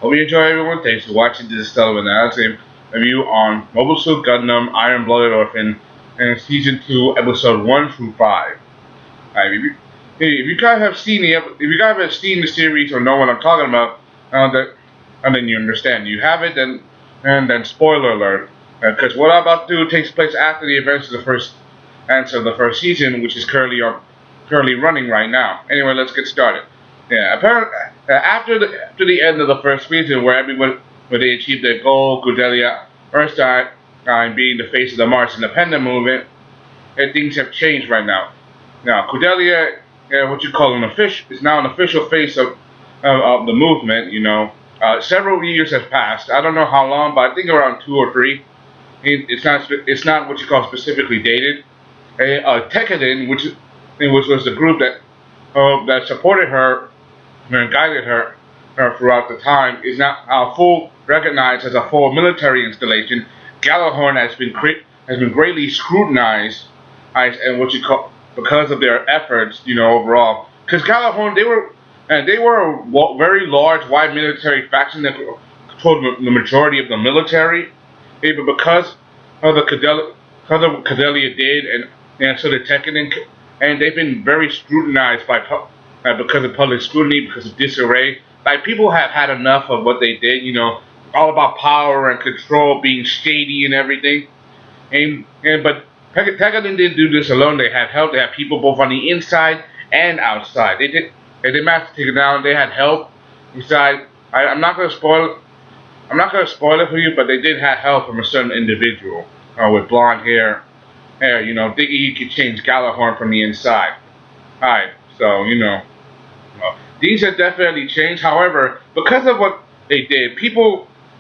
Hope you enjoy everyone. Thanks for watching this stellar analysis review on Mobile Suit Gundam Iron Blooded Orphan and Season 2, Episode 1 through 5. Alright, if you guys have seen the series or know what I'm talking about, and then you understand. You have it, then spoiler alert, because what I'm about to do takes place after the events of the first season, which is currently running right now. Anyway, let's get started. Yeah, apparently after the end of the first season, where they achieved their goal, Kudeila first time being the face of the Mars independent movement, and things have changed right now. Now, Kudeila, what you call is now an official face of the movement. Several years have passed. I don't know how long, but I think around 2 or 3. It's not what you call specifically dated. Tekkadan, which was the group that supported her and guided her throughout the time, is now recognized as a full military installation. Gjallarhorn has been greatly scrutinized, and because of their efforts, overall. Because Gjallarhorn, they were a very large, wide military faction that controlled the majority of the military. But because of what Kudeila did, and so did Tekkadan, and they've been very scrutinized because of public scrutiny, because of disarray. Like, people have had enough of what they did, all about power and control, being shady and everything. But Tekkadan didn't do this alone. They had help. They had people both on the inside and outside. They did manage to take it down. They had help inside. I'm not gonna spoil it for you, but they did have help from a certain individual with blonde hair. Thinking he could change Gjallarhorn from the inside. Alright, so these have definitely changed. However, because of what they did,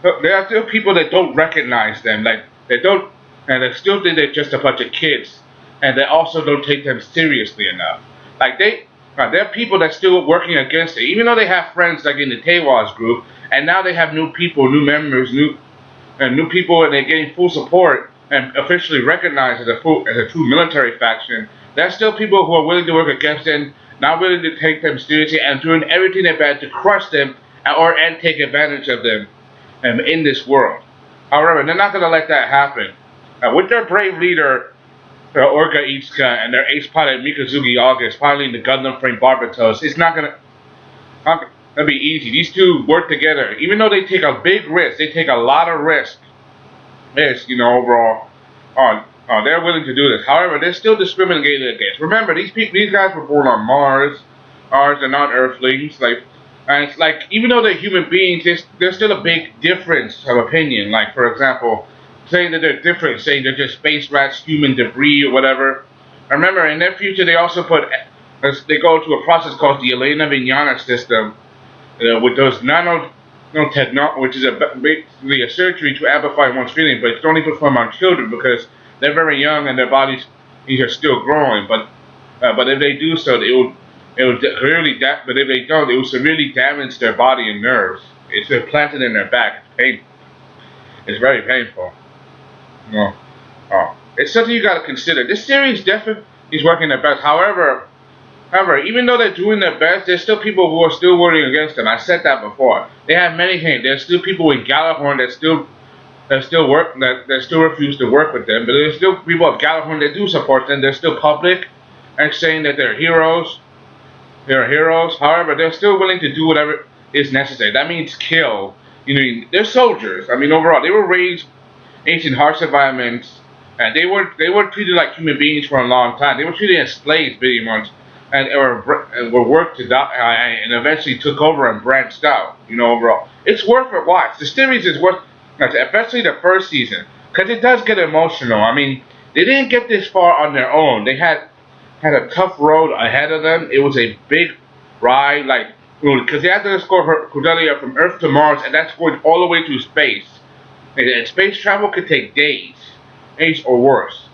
there are still people that don't recognize them, and they still think they're just a bunch of kids, and they also don't take them seriously enough. Like, there are people that still working against it, even though they have friends like in the Tewaz group, and now they have new people, new members, new people, and they're getting full support and officially recognized as a true military faction. There are still people who are willing to work against them, not willing to take them seriously, and doing everything they can to crush them and take advantage of them in this world. However, they're not going to let that happen. With their brave leader, Orga Itsuka, and their ace pilot Mikazuki August piloting the Gundam frame Barbatos, it's not going to be easy. These two work together. Even though they take a big risk, they take a lot of risk. Overall, they're willing to do this. However, they're still discriminated against. Remember, these guys were born on Mars. They're not Earthlings. And it's like, even though they're human beings, there's still a big difference of opinion. Like, for example, saying that they're different, saying they're just space rats, human debris, or whatever. I remember, in their future, they also they go through a process called the Elena Vignana system, with those nanotechnology, which is basically a surgery to amplify one's feelings, but it's only performed on children because they're very young and their bodies are still growing. But if they do so, but if they don't, it will severely damage their body and nerves. It's implanted in their back. It's painful. It's very painful. It's something you got to consider. This series definitely is working their best. However, even though they're doing their best, there's still people who are still working against them. I said that before. They have many things. There's still people in Gjallarhorn that still refuse to work with them. But there's still people of Gjallarhorn that do support them. They're still public and saying that they're heroes. They're heroes. However, they're still willing to do whatever is necessary. That means kill. They're soldiers. Overall, they were raised in harsh environments, and they were treated like human beings for a long time. They were treated as slaves pretty much, and were worked to die, and eventually took over and branched out. Overall, it's worth a watch. The series is worth, especially the first season, because it does get emotional. They didn't get this far on their own. They had a tough road ahead of them. It was a big ride, because they had to escort Kudeila from Earth to Mars, and that's going all the way to space. And space travel could take days or worse.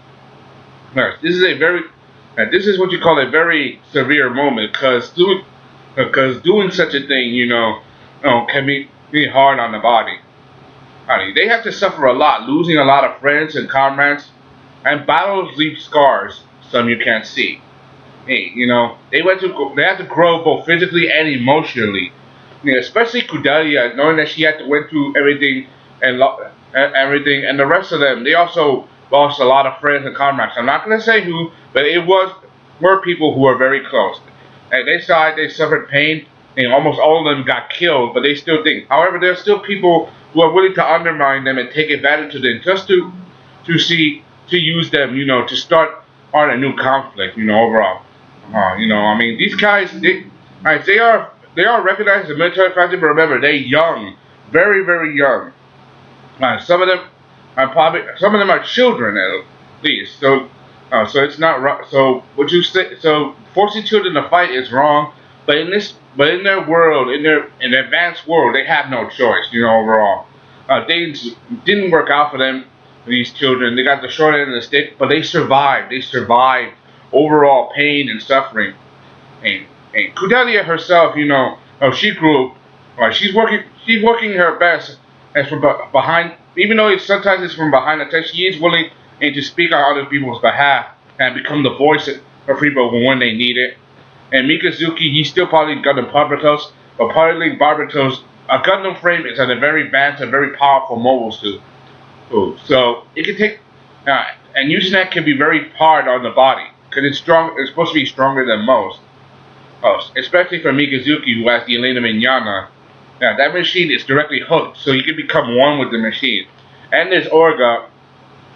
This is what you call a very severe moment, because doing such a thing, can be hard on the body. They have to suffer a lot, losing a lot of friends and comrades, and battles leave scars, some you can't see. They had to grow both physically and emotionally. Yeah, especially Kudeila, knowing that she had to went through everything and everything, and the rest of them, they also lost a lot of friends and comrades. I'm not gonna say who, but it were people who were very close, and they died, they suffered pain, and almost all of them got killed. But they still think. However, there are still people who are willing to undermine them and take advantage of them just to use them, to start on a new conflict, overall. I mean, these guys, they are recognized as a military factor, but remember, they're young, very, very young. Some of them some of them are children at least. So it's not so what you say. So forcing children to fight is wrong, but in their world, in their advanced world, they have no choice. Overall, things didn't work out for them. These children, they got the short end of the stick, but they survived. They survived overall pain and suffering. And Kudelia herself, she grew. She's working her best, and from behind. Even though sometimes it's from behind the text, she is willing to speak on other people's behalf and become the voice of people when they need it. And Mikazuki, he's still probably Gundam Barbatos, but probably Barbatos, a Gundam frame is a very advanced and very powerful mobile suit. So it can take, and using that can be very hard on the body because it's strong. It's supposed to be stronger than most. Especially for Mikazuki, who has the Elena Mignana. Now, that machine is directly hooked, so you can become one with the machine. And there's Orga,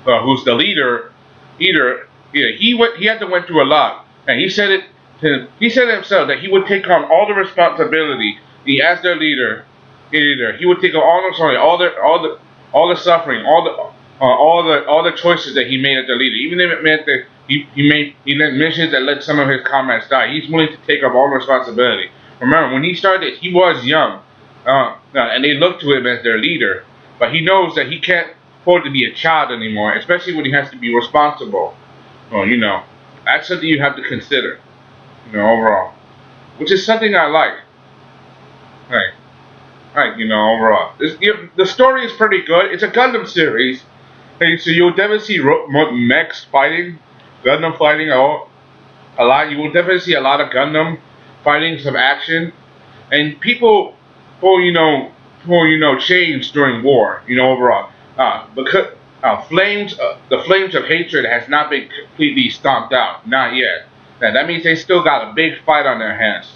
who's the leader. He had to went through a lot, and he said himself that he would take on all the responsibility. As their leader, he would take on all the suffering, all the choices that he made as the leader, even if it meant that he made missions that let some of his comrades die. He's willing to take up all the responsibility. Remember, when he started, he was young, and they looked to him as their leader. But he knows that he can't afford to be a child anymore, especially when he has to be responsible. Well, that's something you have to consider, overall, which is something I like. Right, overall, the story is pretty good. It's a Gundam series, so you'll definitely see mechs fighting, Gundam fighting a lot. You will definitely see a lot of Gundam fighting, some action, and people who change during war. Overall, because the flames of hatred has not been completely stomped out, not yet. That means they still got a big fight on their hands,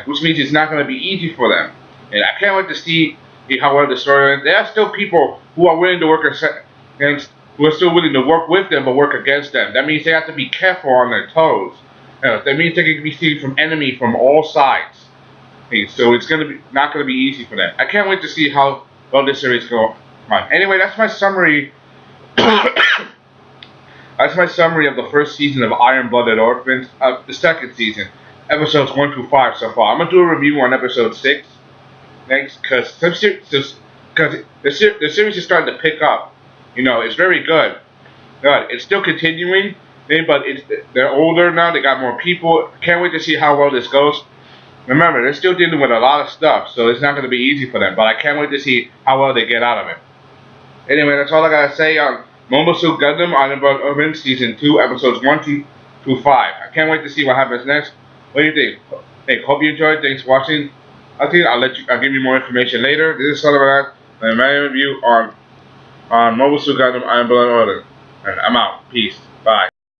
which means it's not going to be easy for them. And I can't wait to see how well the story ends. There are still people who are willing to work against, who are still willing to work with them but work against them. That means they have to be careful on their toes. That means they can be seen from enemy from all sides. So it's not going to be easy for them. I can't wait to see how well this series goes on. Anyway, that's my summary. That's my summary of the first season of Iron-Blooded Orphans. The second season, episodes 1 through 5 so far. I'm gonna do a review on episode 6 next, because the series is starting to pick up. It's very good. It's still continuing, but they're older now. They got more people. Can't wait to see how well this goes. Remember, they're still dealing with a lot of stuff, so it's not going to be easy for them. But I can't wait to see how well they get out of it. Anyway, that's all I gotta say on Mobile Suit Gundam Iron-Blooded Orphans Season 2, episodes 1 through 5. I can't wait to see what happens next. What do you think? Hey, hope you enjoyed. Thanks for watching. I'll give you more information later. This is Sullivan, and my review on Mobile Suit Gundam Iron-Blooded Orphans. I'm out. Peace. Bye.